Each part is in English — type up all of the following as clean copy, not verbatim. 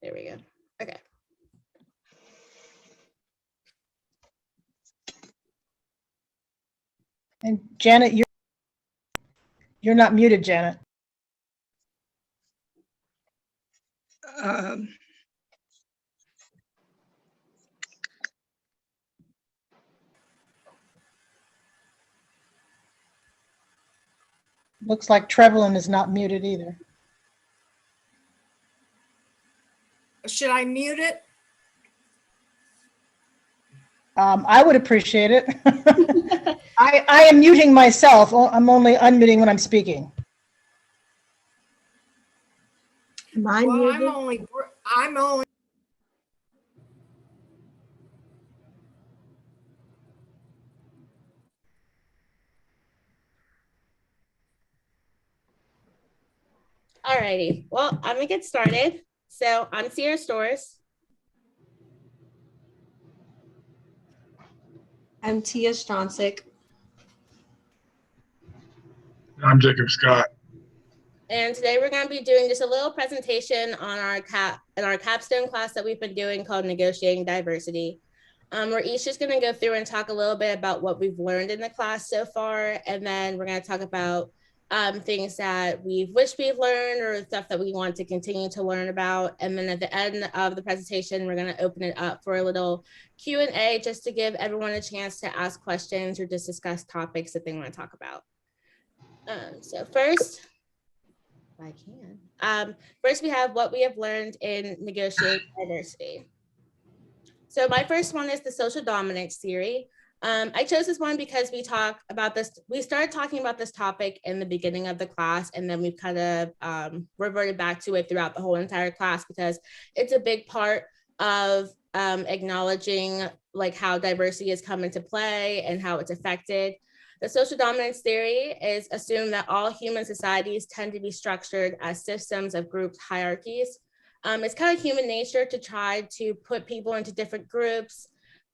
There we go. Okay. And Janet, you're not muted, Janet. Looks like Trevelyan is not muted either. Should I mute it? I would appreciate it. I am muting myself. I'm only unmuting when I'm speaking. Am I Well, muted? I'm only. Alrighty, well, I'm gonna get started. So I'm Sierra Stores. I'm Tia Stronsick. I'm Jacob Scott. And today we're gonna be doing just a little presentation on our capstone class that we've been doing called Negotiating Diversity. We're each just gonna go through and talk a little bit about what we've learned in the class so far, and then we're gonna talk about things that we've wished we've learned or stuff that we want to continue to learn about. And then at the end of the presentation, we're going to open it up for a little Q&A just to give everyone a chance to ask questions or just discuss topics that they want to talk about. So first, if I can, first we have what we have learned in negotiating diversity. So my first one is the social dominance theory. I chose this one because we started talking about this topic in the beginning of the class, and then we've kind of reverted back to it throughout the whole entire class because it's a big part of acknowledging like how diversity has come into play and how it's affected. The social dominance theory is assumed that all human societies tend to be structured as systems of group hierarchies. It's kind of human nature to try to put people into different groups,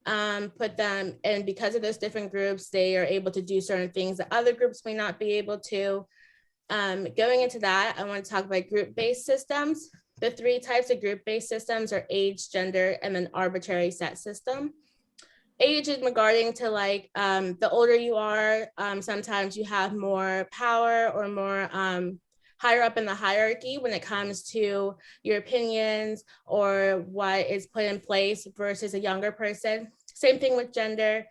put them, and because of those different groups, they are able to do certain things that other groups may not be able to. Going into that, I want to talk about group-based systems. The three types of group-based systems are age, gender, and then arbitrary set system. Age is regarding to like the older you are, sometimes you have more power or more higher up in the hierarchy when it comes to your opinions or what is put in place versus a younger person. Same thing with gender.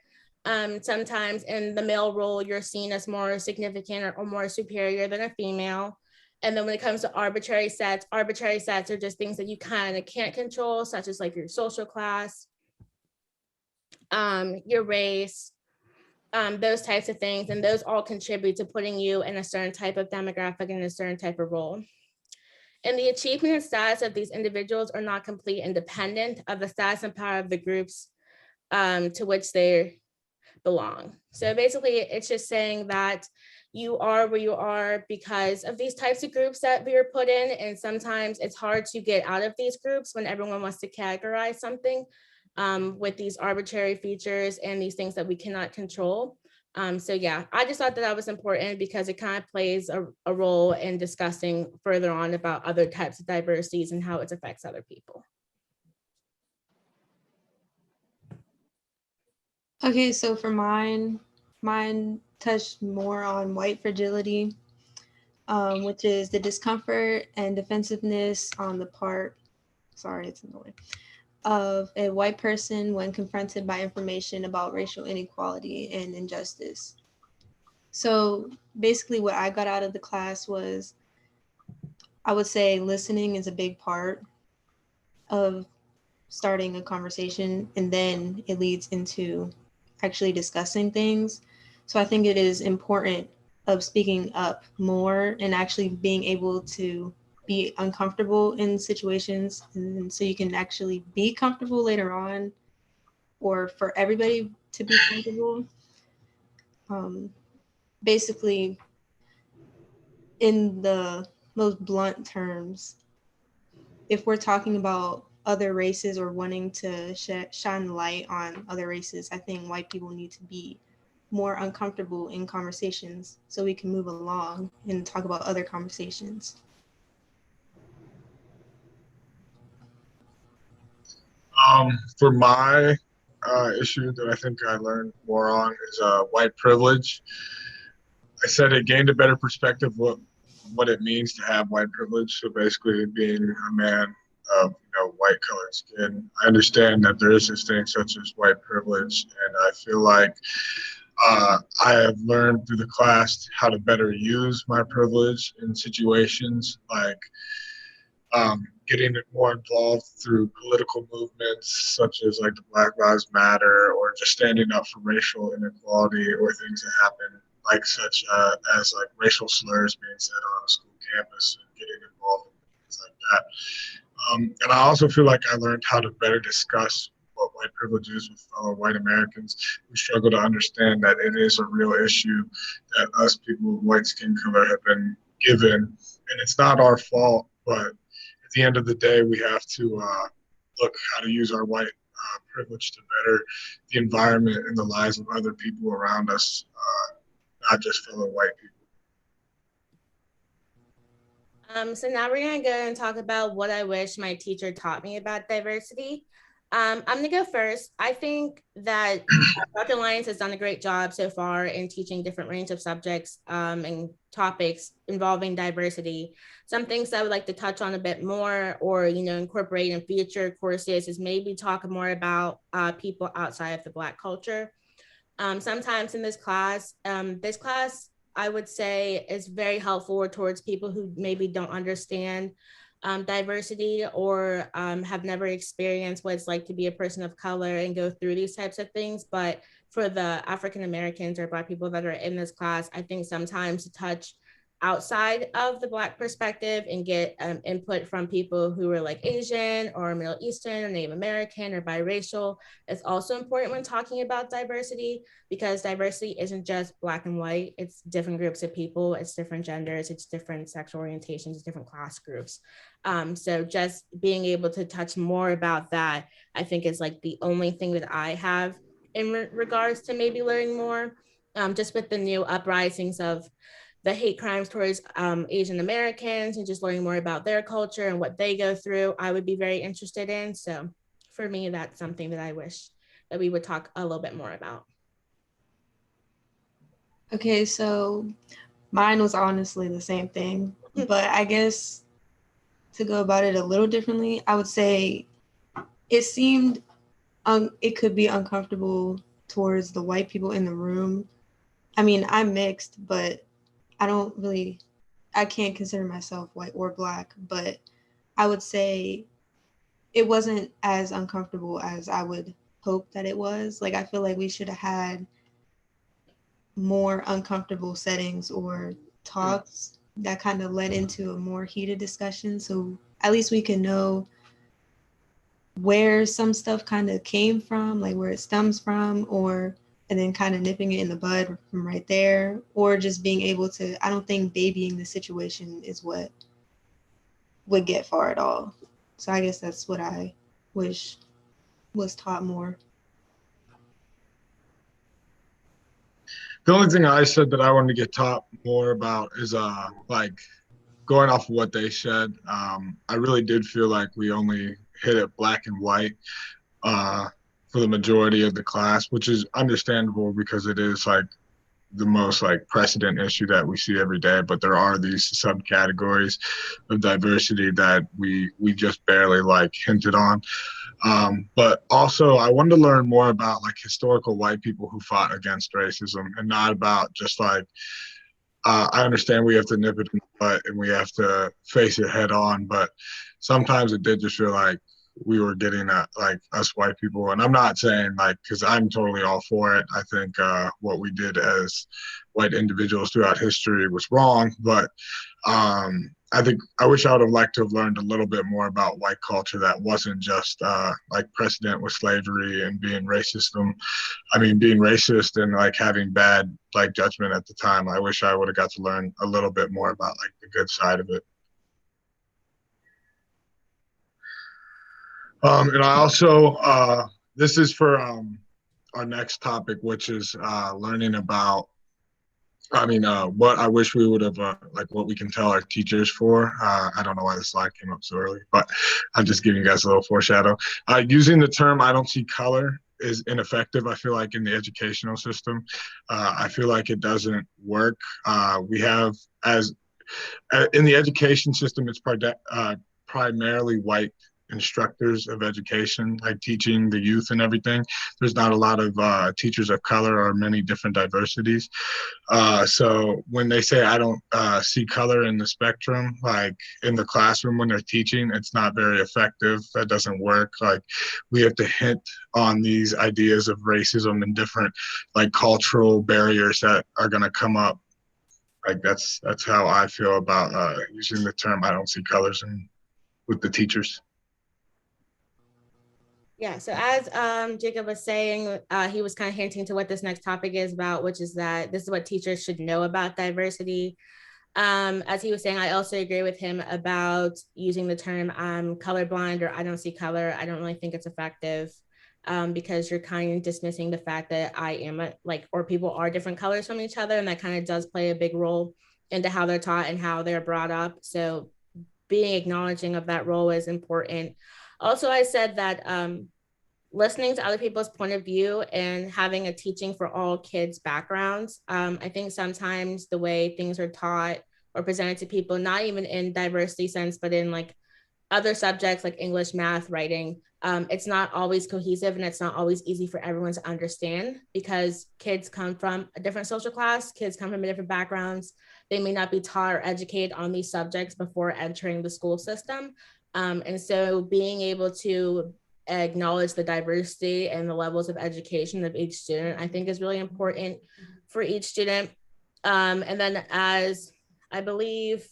Sometimes in the male role, you're seen as more significant or more superior than a female. And then when it comes to arbitrary sets are just things that you kind of can't control, such as like your social class, your race, those types of things. And those all contribute to putting you in a certain type of demographic and a certain type of role. And the achievement and status of these individuals are not complete independent of the status and power of the groups to which they belong. So basically, it's just saying that you are where you are because of these types of groups that we were put in. And sometimes it's hard to get out of these groups when everyone wants to categorize something with these arbitrary features and these things that we cannot control. So yeah, I just thought that was important because it kind of plays a role in discussing further on about other types of diversities and how it affects other people. Okay, so for mine touched more on white fragility, which is the discomfort and defensiveness on the part, sorry, it's in the way, of a white person when confronted by information about racial inequality and injustice. So basically what I got out of the class was, I would say listening is a big part of starting a conversation, and then it leads into actually discussing things. So I think it is important of speaking up more and actually being able to be uncomfortable in situations, and so you can actually be comfortable later on, or for everybody to be comfortable. Basically, in the most blunt terms, if we're talking about other races or wanting to shine light on other races, I think white people need to be more uncomfortable in conversations so we can move along and talk about other conversations. For my issue that I think I learned more on is white privilege. I said it gained a better perspective what it means to have white privilege. So basically, being a man of white colored skin, I understand that there is this thing such as white privilege, and I feel like I have learned through the class how to better use my privilege in situations like getting more involved through political movements such as like the Black Lives Matter, or just standing up for racial inequality or things that happen like such as like racial slurs being said on a school campus, and getting involved in things like that. And I also feel like I learned how to better discuss what white privilege is with fellow white Americans who struggle to understand that it is a real issue that us people with white skin color have been given, and it's not our fault, but at the end of the day, we have to look how to use our white privilege to better the environment and the lives of other people around us, not just fellow white people. So now we're gonna go and talk about what I wish my teacher taught me about diversity. I'm gonna go first. I think that Dr. Lyons has done a great job so far in teaching different range of subjects and topics involving diversity. Some things I would like to touch on a bit more, or incorporate in future courses, is maybe talk more about people outside of the Black culture. Sometimes in this class, I would say, is very helpful towards people who maybe don't understand diversity, or have never experienced what it's like to be a person of color and go through these types of things. But for the African Americans or Black people that are in this class, I think sometimes to touch outside of the Black perspective and get input from people who are like Asian or Middle Eastern or Native American or biracial is also important when talking about diversity, because diversity isn't just Black and white. It's different groups of people, it's different genders, it's different sexual orientations, it's different class groups. So just being able to touch more about that, I think, is like the only thing that I have in regards to maybe learning more, just with the new uprisings of the hate crimes towards Asian Americans, and just learning more about their culture and what they go through, I would be very interested in. So for me, that's something that I wish that we would talk a little bit more about. Okay, so mine was honestly the same thing, but I guess to go about it a little differently, I would say it seemed it could be uncomfortable towards the white people in the room. I mean, I'm mixed, but I can't consider myself white or Black, but I would say it wasn't as uncomfortable as I would hope that it was. Like, I feel like we should have had more uncomfortable settings or talks that kind of led into a more heated discussion. So at least we can know where some stuff kind of came from, like where it stems from, and then kind of nipping it in the bud from right there, or just being able to, I don't think babying the situation is what would get far at all. So I guess that's what I wish was taught more. The only thing I said that I wanted to get taught more about is like going off of what they said. I really did feel like we only hit it black and white for the majority of the class, which is understandable because it is like the most like precedent issue that we see every day. But there are these subcategories of diversity that we just barely like hinted on. But also, I wanted to learn more about like historical white people who fought against racism, and not about just like, I understand we have to nip it in the butt and we have to face it head on, but sometimes it did just feel like we were getting at like us white people. And I'm not saying like, because I'm totally all for it. I think what we did as white individuals throughout history was wrong, but I think I wish I would have liked to have learned a little bit more about white culture that wasn't just like precedent with slavery and being racist. Being racist and like having bad like judgment at the time. I wish I would have got to learn a little bit more about like the good side of it. And I also, this is for our next topic, which is learning about I mean, what I wish we would have, like what we can tell our teachers for. I don't know why the slide came up so early, but I'm just giving you guys a little foreshadow. Using the term "I don't see color" is ineffective. I feel like in the educational system, I feel like it doesn't work. We have as in the education system, it's primarily white instructors of education, like teaching the youth and everything. There's not a lot of teachers of color or many different diversities. So when they say I don't see color in the spectrum, like in the classroom when they're teaching, it's not very effective. That doesn't work. Like we have to hint on these ideas of racism and different like cultural barriers that are going to come up. Like that's how I feel about using the term "I don't see colors" and with the teachers. Yeah, so as Jacob was saying, he was kind of hinting to what this next topic is about, which is that this is what teachers should know about diversity. As he was saying, I also agree with him about using the term "I'm colorblind" or "I don't see color." I don't really think it's effective because you're kind of dismissing the fact that I am or people are different colors from each other, and that kind of does play a big role into how they're taught and how they're brought up. So being acknowledging of that role is important. Also, I said that listening to other people's point of view and having a teaching for all kids' backgrounds. I think sometimes the way things are taught or presented to people, not even in diversity sense, but in like other subjects like English, math, writing, it's not always cohesive and it's not always easy for everyone to understand because kids come from a different social class, kids come from different backgrounds. They may not be taught or educated on these subjects before entering the school system. And so being able to acknowledge the diversity and the levels of education of each student, I think is really important for each student. And then as I believe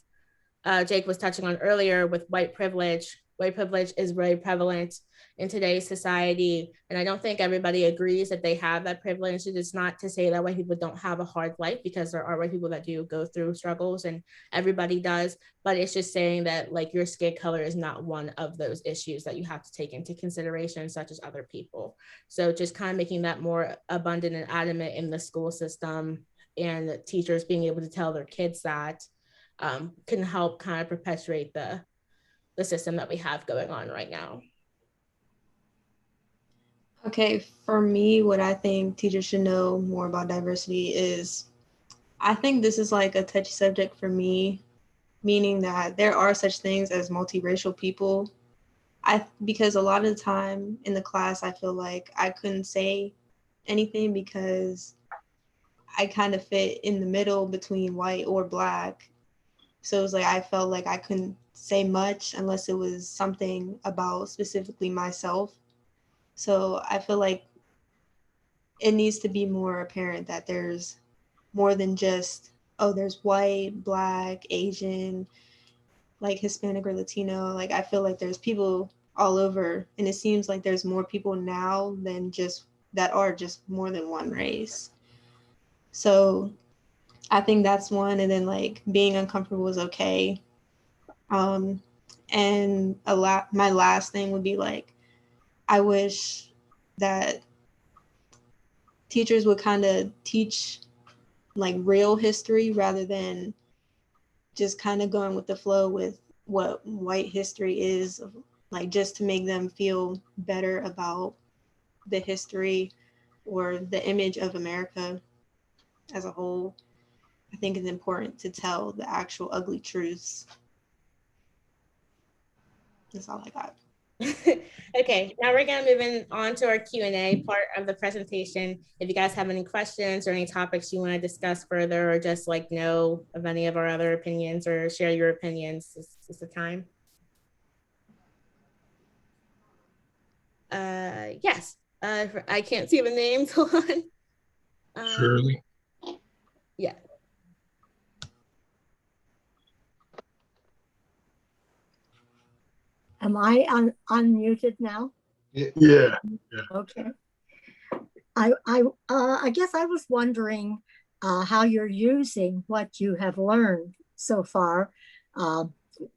Jake was touching on earlier with white privilege is very prevalent in today's society. And I don't think everybody agrees that they have that privilege. It's not to say that white people don't have a hard life because there are white people that do go through struggles and everybody does. But it's just saying that like your skin color is not one of those issues that you have to take into consideration, such as other people. So just kind of making that more abundant and adamant in the school system and teachers being able to tell their kids that can help kind of perpetuate the system that we have going on right now. Okay, for me, what I think teachers should know more about diversity is I think this is like a touchy subject for me, meaning that there are such things as multiracial people. Because a lot of the time in the class, I feel like I couldn't say anything because I kind of fit in the middle between white or black. So it was like I felt like I couldn't say much unless it was something about specifically myself. So I feel like it needs to be more apparent that there's more than just, oh, there's white, black, Asian, like Hispanic or Latino. Like I feel like there's people all over, and it seems like there's more people now than just that are just more than one race. So I think that's one. And then like being uncomfortable is okay. And my last thing would be like, I wish that teachers would kind of teach like real history rather than just kind of going with the flow with what white history is, like just to make them feel better about the history or the image of America as a whole. I think it's important to tell the actual ugly truths. That's all I got. Okay, now we're gonna move in on to our Q&A part of the presentation. If you guys have any questions or any topics you want to discuss further or just like know of any of our other opinions or share your opinions, this is the time. Yes, I can't see the names. Hold on. Shirley. Yeah. Am I unmuted now? Yeah. Okay. I guess I was wondering how you're using what you have learned so far, uh,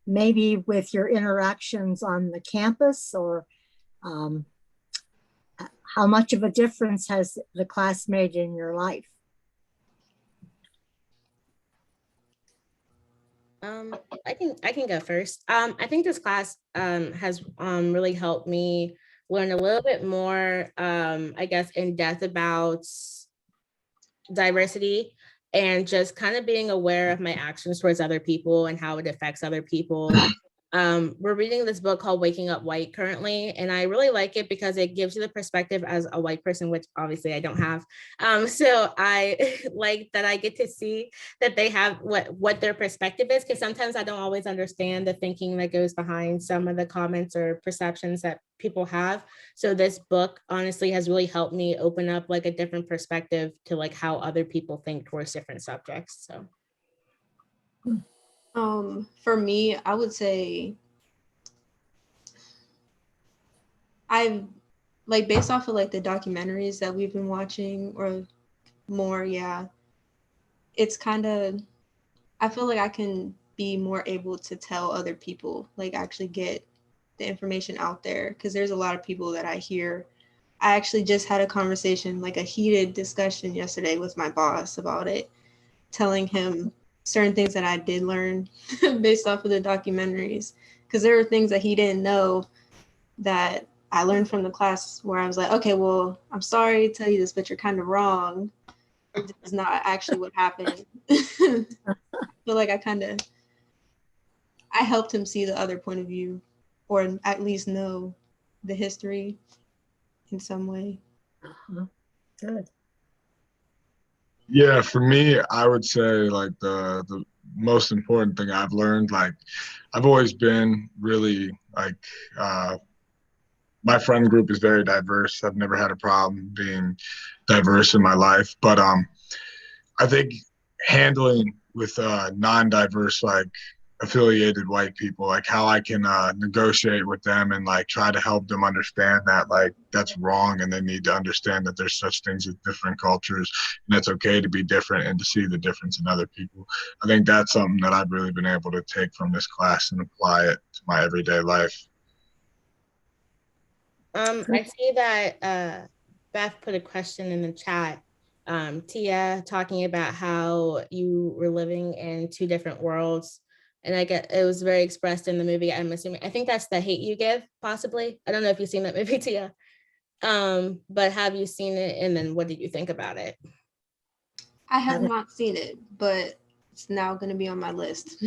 maybe with your interactions on the campus, or um, how much of a difference has the class made in your life? I can go first. I think this class has really helped me learn a little bit more, I guess, in depth about diversity and just kind of being aware of my actions towards other people and how it affects other people. We're reading this book called Waking Up White currently, and I really like it because it gives you the perspective as a white person, which obviously I don't have. So I like that I get to see that they have what their perspective is, because sometimes I don't always understand the thinking that goes behind some of the comments or perceptions that people have. So this book honestly has really helped me open up like a different perspective to like how other people think towards different subjects. So For me, I would say I've like based off of like the documentaries that we've been watching or more, yeah. It's kind of I feel like I can be more able to tell other people, like actually get the information out there because there's a lot of people that I hear. I actually just had a conversation, like a heated discussion yesterday with my boss about it, telling him certain things that I did learn based off of the documentaries because there were things that he didn't know that I learned from the class where I was like, okay, well, I'm sorry to tell you this, but you're kind of wrong. This is not actually what happened. I feel like I helped him see the other point of view or at least know the history in some way. Good. Yeah, for me, I would say like the most important thing I've learned, like I've always been really like my friend group is very diverse. I've never had a problem being diverse in my life, but I think handling with non-diverse like affiliated white people, like how I can negotiate with them and like try to help them understand that like that's wrong and they need to understand that there's such things as different cultures and it's okay to be different and to see the difference in other people. I think that's something that I've really been able to take from this class and apply it to my everyday life. I see that Beth put a question in the chat. Tia talking about how you were living in two different worlds. And I get it was very expressed in the movie. I'm assuming I think that's The Hate You Give, possibly. I don't know if you've seen that movie, Tia. But have you seen it? And then what did you think about it? I have not seen it, but it's now going to be on my list.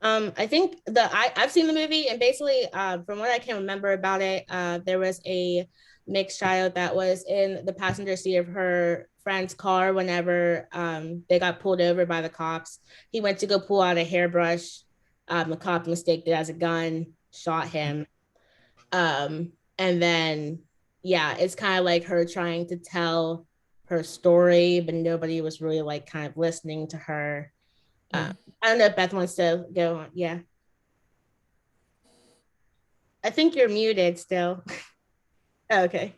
I think I've seen the movie, and basically, from what I can remember about it, there was a mixed child that was in the passenger seat of her friend's car whenever they got pulled over by the cops. He went to go pull out a hairbrush. The cop mistook it as a gun, shot him. And then, yeah, it's kind of like her trying to tell her story, but nobody was really like kind of listening to her. I don't know if Beth wants to go on. Yeah. I think you're muted still. Okay.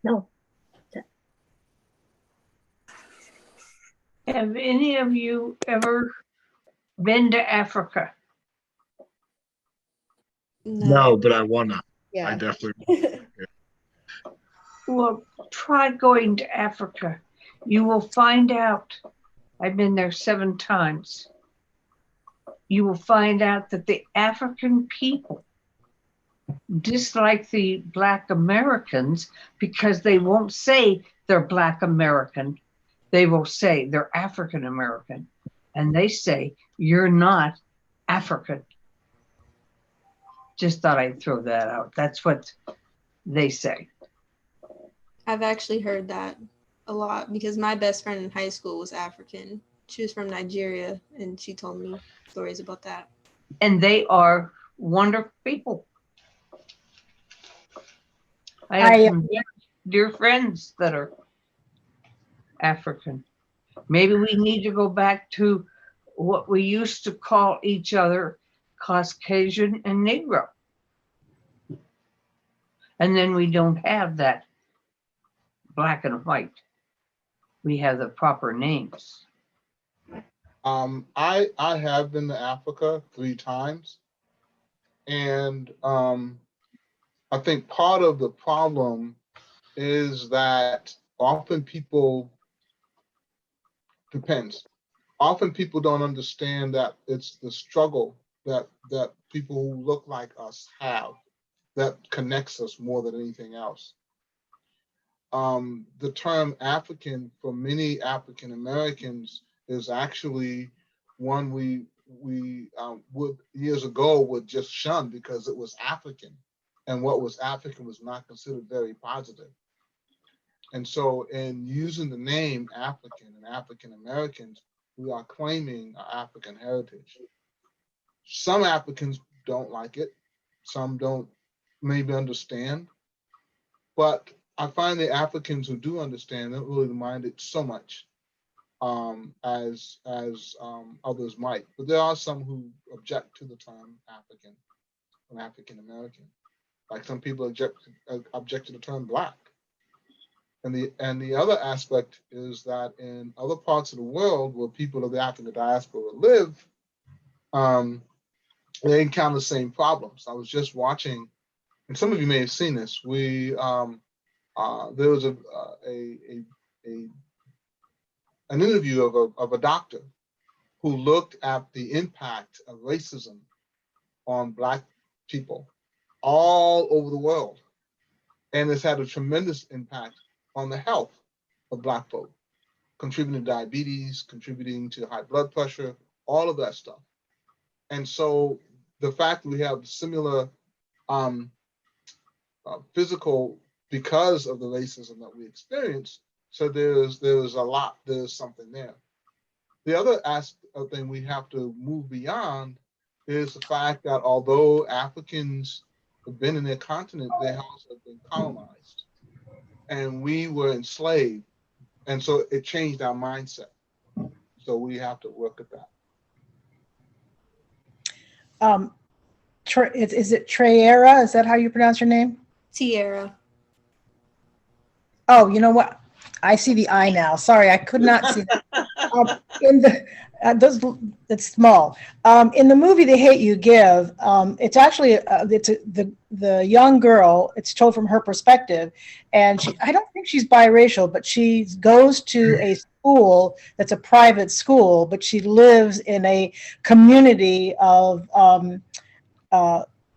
No. Have any of you ever been to Africa? No, but I wanna. I Yeah. definitely. Well, try going to Africa. You will find out. I've been there 7 times. You will find out that the African people dislike the Black Americans because they won't say they're Black American. They will say they're African American. And they say, you're not African. Just thought I'd throw that out. That's what they say. I've actually heard that a lot because my best friend in high school was African. She was from Nigeria, and she told me stories about that. And they are wonderful people. I have some dear friends that are African. Maybe we need to go back to what we used to call each other Caucasian and Negro. And then we don't have that black and white. We have the proper names. I have been to Africa 3 times, and I think part of the problem is that often people, depends. Often people don't understand that it's the struggle that people who look like us have that connects us more than anything else. The term African for many African Americans is actually one we would years ago would just shun because it was African, and what was African was not considered very positive. And so, in using the name African and African Americans, we are claiming our African heritage. Some Africans don't like it, some don't maybe understand, but I find the Africans who do understand don't really mind it so much as others might. But there are some who object to the term African and African American. Like some people object to the term Black. And the other aspect is that in other parts of the world where people of the African diaspora live, they encounter the same problems. I was just watching, and some of you may have seen this. There was an interview of a doctor who looked at the impact of racism on Black people all over the world, and it's had a tremendous impact on the health of Black folk, contributing to diabetes, contributing to high blood pressure, all of that stuff. And so the fact that we have similar physical because of the racism that we experience, so there's something there. The other thing we have to move beyond is the fact that although Africans have been in their continent, their house have been colonized, and we were enslaved, and so it changed our mindset. So we have to work at that. Is it Trayera? Is that how you pronounce your name? Tierra. Oh, you know what? I see the I now. Sorry, I could not see that. It's small. In the movie "The Hate You Give," it's actually the young girl. It's told from her perspective, and I don't think she's biracial, but she goes to a school that's a private school, but she lives in a community of.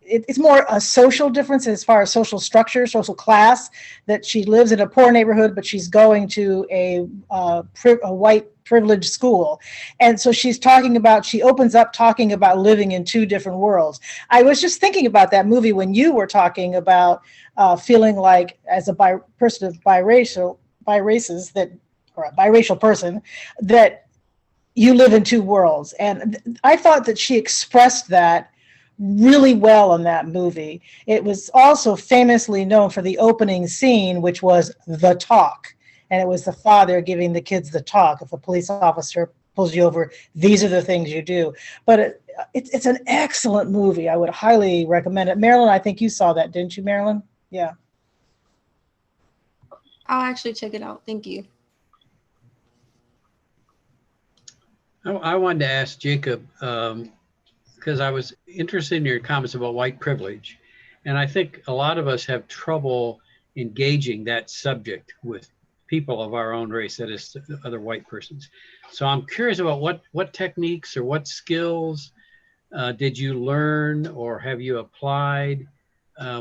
It's more a social difference as far as social structure, social class, that she lives in a poor neighborhood, but she's going to a white privileged school. And so she opens up talking about living in two different worlds. I was just thinking about that movie when you were talking about feeling like as a person of biracial person, that you live in two worlds. And I thought that she expressed that really well in that movie. It was also famously known for the opening scene, which was the talk. And it was the father giving the kids the talk. If a police officer pulls you over, these are the things you do. But it's an excellent movie. I would highly recommend it. Marilyn, I think you saw that, didn't you, Marilyn? Yeah. I'll actually check it out. Thank you. I wanted to ask Jacob, because I was interested in your comments about white privilege. And I think a lot of us have trouble engaging that subject with people of our own race, that is other white persons. So I'm curious about what techniques or what skills did you learn or have you applied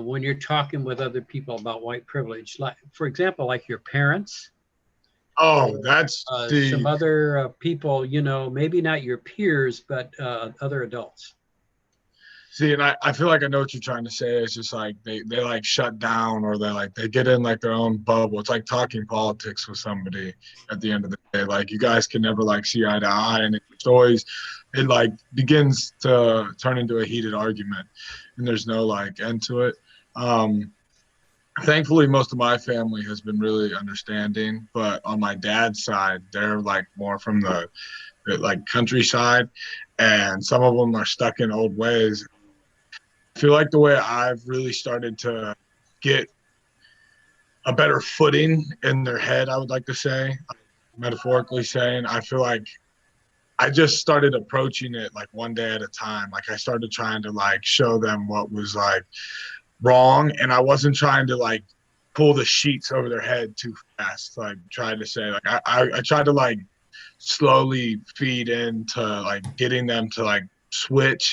when you're talking with other people about white privilege? Like, for example, like your parents. Oh, that's some other people, maybe not your peers, but other adults. See, and I feel like I know what you're trying to say. It's just like they like shut down, or they get in like their own bubble. It's like talking politics with somebody at the end of the day. Like you guys can never like see eye to eye, and it's always it like begins to turn into a heated argument, and there's no like end to it. Thankfully, most of my family has been really understanding, but on my dad's side, they're like more from the like countryside, and some of them are stuck in old ways. I feel like the way I've really started to get a better footing in their head, I would like to say, metaphorically saying, I feel like I just started approaching it like one day at a time. Like I started trying to like show them what was like wrong, and I wasn't trying to like pull the sheets over their head too fast. Like trying to say, like I tried to like slowly feed into like getting them to like switch